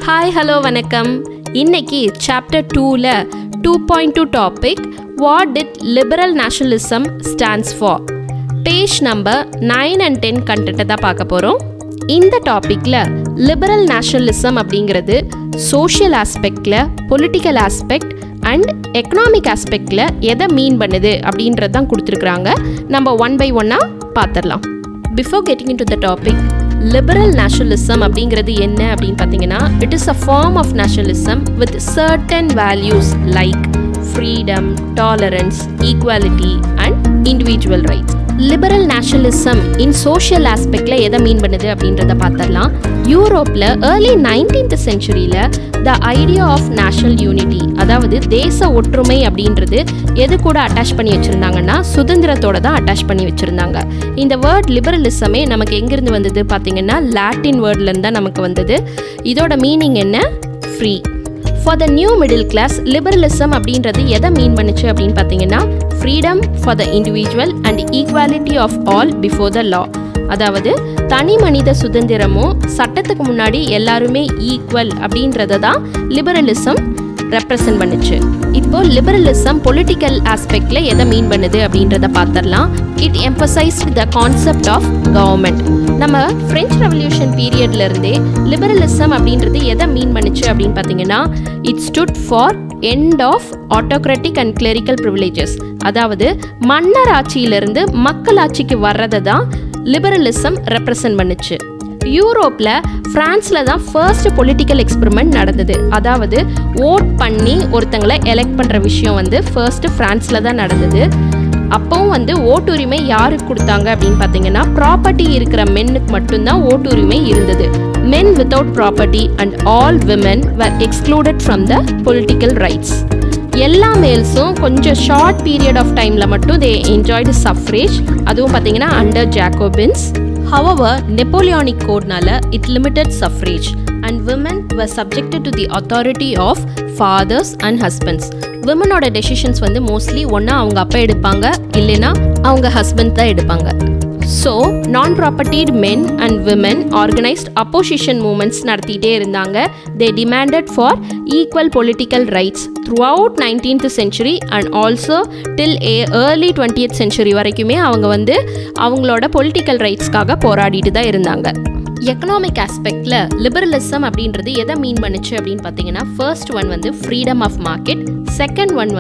Hi ஹலோ வணக்கம். இன்னைக்கு சாப்டர் 2ல 2.2 topic what did liberal nationalism stands for page number 9 and 10 கண்டென்ட்டை தான் பார்க்க போகிறோம். இந்த டாப்பிக்கில் லிபரல் நேஷனலிசம் அப்படிங்கிறது சோஷியல் ஆஸ்பெக்டில், பொலிட்டிக்கல் ஆஸ்பெக்ட் அண்ட் எக்கனாமிக் ஆஸ்பெக்டில் எதை மீன் பண்ணுது அப்படின்றது தான் கொடுத்துருக்குறாங்க. நம்ம ஒன் பை ஒன்னாக பார்த்துடலாம். Before getting into the topic, liberal nationalism அப்படிங்கிறது என்ன அப்படின்னு பார்த்தீங்கன்னா, it is a form of nationalism with certain values like freedom, tolerance, equality and individual rights. Liberal nationalism in social ஆஸ்பெக்டில் எதை மீன் பண்ணுது அப்படின்றத பார்த்துடலாம். யூரோப்பில் ஏர்லி 19th சென்ச்சுரியில் the idea of national unity, அதாவது தேச ஒற்றுமை அப்படின்றது எது கூட அட்டாச் பண்ணி வச்சுருந்தாங்கன்னா சுதந்திரத்தோட தான் அட்டாச் பண்ணி வச்சுருந்தாங்க. இந்த வேர்ட் லிபரலிசமே நமக்கு எங்கேருந்து வந்தது பார்த்தீங்கன்னா லாட்டின் வேர்ட்லேருந்து தான் நமக்கு வந்தது. இதோட மீனிங் என்ன? Free. For the new middle class liberalism அப்படின்றது எதை மீன் பண்ணுச்சு அப்படின்னு பார்த்தீங்கன்னா, freedom for the individual and equality of all before the law, அதாவது தனி மனித சுதந்திரமும் சட்டத்துக்கு முன்னாடி எல்லாருமே ஈக்குவல் அப்படின்றத தான் லிபரலிசம் ரெப்ரசன்ட் பண்ணுச்சு. இப்போ லிபரலிசம் பொலிட்டிக்கல் ஆஸ்பெக்டில் எதை மீன் பண்ணுது அப்படின்றத பார்த்துடலாம். It emphasised the concept of government. நம்ம ஃப்ரெஞ்ச் ரெவல்யூஷன் பீரியட்லேருந்தே லிபரலிசம் அப்படின்றது எதை மீன் பண்ணுச்சு அப்படின்னு பார்த்தீங்கன்னா, it stood for end of autocratic and clerical privileges, அதாவது மன்னர் ஆட்சியிலிருந்து மக்கள் ஆட்சிக்கு வர்றதை தான் லிபரலிசம் ரெப்ரசன்ட் பண்ணுச்சு. யூரோப்பில் ஃப்ரான்ஸில் தான் ஃபர்ஸ்ட் பொலிட்டிக்கல் எக்ஸ்பெரிமெண்ட் நடந்தது. அதாவது ஓட் பண்ணி ஒருத்தங்களை எலெக்ட் பண்ணுற விஷயம் ஃபர்ஸ்ட் ஃப்ரான்ஸில் தான் நடந்தது. அப்போவும் ஓட்டுரிமை யாருக்கு கொடுத்தாங்க அப்படின்னு பார்த்தீங்கன்னா, ப்ராப்பர்ட்டி இருக்கிற மென்னுக்கு மட்டும்தான் ஓட்டுரிமை இருந்தது. Men without property and all women were excluded from the political rights. எல்லா மேல்ஸும் கொஞ்சம் ஷார்ட் பீரியட் ஆஃப் டைமில் மட்டும் they enjoyed suffrage. அதுவும் பார்த்தீங்கன்னா அண்டர் ஜாக்கோபின்ஸ். However, Napoleonic Codeனால it limited suffrage and women were subjected to the authority of fathers and husbands. விமனோட decisions mostly ஒன்றா அவங்க அப்பா எடுப்பாங்க, இல்லைன்னா அவங்க ஹஸ்பண்ட் தான் எடுப்பாங்க. So non propertied men and women organised opposition movements நடத்திட்டே இருந்தாங்க. They demanded for equal political rights throughout 19th century and also till early 20th century வரைக்குமே அவங்க அவங்களோட பொலிட்டிக்கல் ரைட்ஸ்க்காக போராடிட்டு தான் இருந்தாங்க. எக்கனாமிக் ஆஸ்பெக்டில் லிபரலிசம் அப்படின்றது எதை மீன் பண்ணுச்சு அப்படின்னு பார்த்தீங்கன்னா, first one freedom of market, second one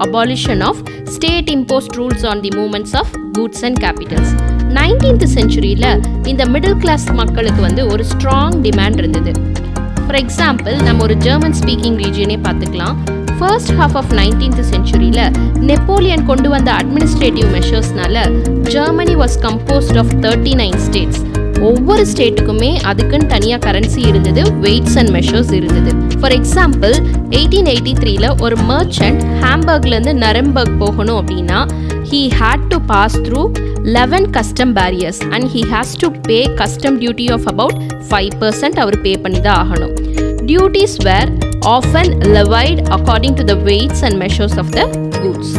abolition of state imposed rules on the movements of goods and capitals. 19th centuryல இந்த மிடில் கிளாஸ் மக்களுக்கு ஒரு ஸ்ட்ராங் டிமாண்ட் இருந்தது. ஃபார் எக்ஸாம்பிள், நம்ம ஒரு ஜெர்மன் ஸ்பீக்கிங் ரீஜியனே பார்த்துக்கலாம். ஃபர்ஸ்ட் ஹாஃப் ஆஃப் 19th centuryல நெப்போலியன் கொண்டு வந்த அட்மினிஸ்ட்ரேட்டிவ் மெஷர்ஸ்னால Germany was composed of 39 states. ஒவ்வொரு ஸ்டேட்டுக்குமே அதுக்குன்னு தனியாக கரன்சி இருந்தது, வெயிட்ஸ் அண்ட் மெஷர்ஸ் இருந்தது. ஃபார் எக்ஸாம்பிள், 1883ல ஒரு மர்ச்சன்ட் ஹாம்பர்க்லேருந்து நரம்பர்க் போகணும் அப்படின்னா he had to pass through 11 custom barriers and he has to pay custom duty of about 5%. அவர் பே பண்ணி தான் ஆகணும். Duties were often levied according to the weights and measures of the goods.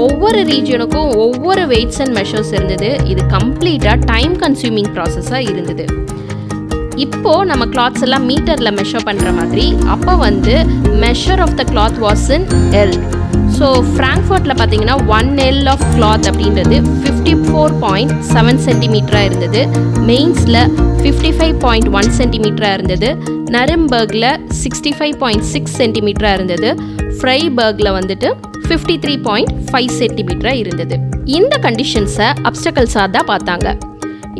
ஒவ்வொரு ரீஜனுக்கும் ஒவ்வொரு weights and measures இருந்தது. இது கம்ப்ளீட்டாக time consuming ப்ராசஸாக இருந்தது. இப்போது நம்ம கிளாத்ஸ் எல்லாம் மீட்டரில் மெஷர் பண்ணுற மாதிரி அப்போ measure of the cloth was in ell. So ஃப்ராங்க்ஃபர்ட்டில் பார்த்தீங்கன்னா 1 L ஆஃப் கிளாத் அப்படின்றது 54.7 சென்டிமீட்டராக இருந்தது. மெயின்ஸில் 55.1 சென்டிமீட்டராக இருந்தது. நரம்பர்கில் 65.6 சென்டிமீட்டராக இருந்தது. ஃப்ரைபர்கில் 53.5 சென்டிமீட்டராக இருந்தது. இந்த கண்டிஷன்ஸை அப்டக்கல்ஸாக தான் பார்த்தாங்க.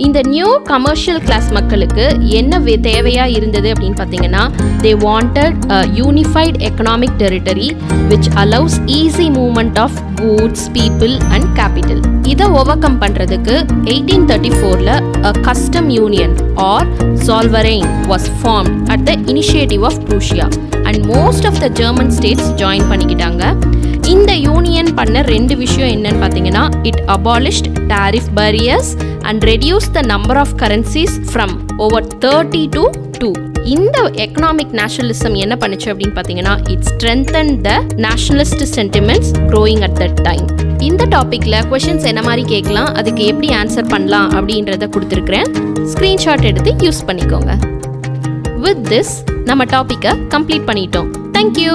இந்த நியூ கமர்ஷியல் கிளாஸ் மக்களுக்கு என்ன தேவையாக இருந்தது அப்படின்னு பார்த்தீங்கன்னா, they wanted a unified economic territory which allows easy movement of goods, people and capital. இதை ஓவர்கம் பண்ணுறதுக்கு 1834ல a custom union or Zollverein was formed at the initiative of Prussia and most of the German states join பண்ணிக்கிட்டாங்க. இந்த union பண்ண ரெண்டு விஷயம் என்னன்னு பார்த்தீங்கன்னா, it abolished tariff barriers and reduce the number of currencies from over 30 to 2. இந்த economic nationalism என்ன பண்ணுச்சு அப்படின்னு பார்த்தீங்கன்னா, it strengthen the nationalist sentiments growing at that time. இந்த டாப்பிக்கில் கொஷின்ஸ் என்ன மாதிரி கேட்கலாம், அதுக்கு எப்படி ஆன்சர் பண்ணலாம் அப்படின்றத கொடுத்துருக்குறேன். ஸ்க்ரீன்ஷாட் எடுத்து யூஸ் பண்ணிக்கோங்க. வித் திஸ் நம்ம டாப்பிக்கை கம்ப்ளீட் பண்ணிட்டோம். தேங்க்யூ.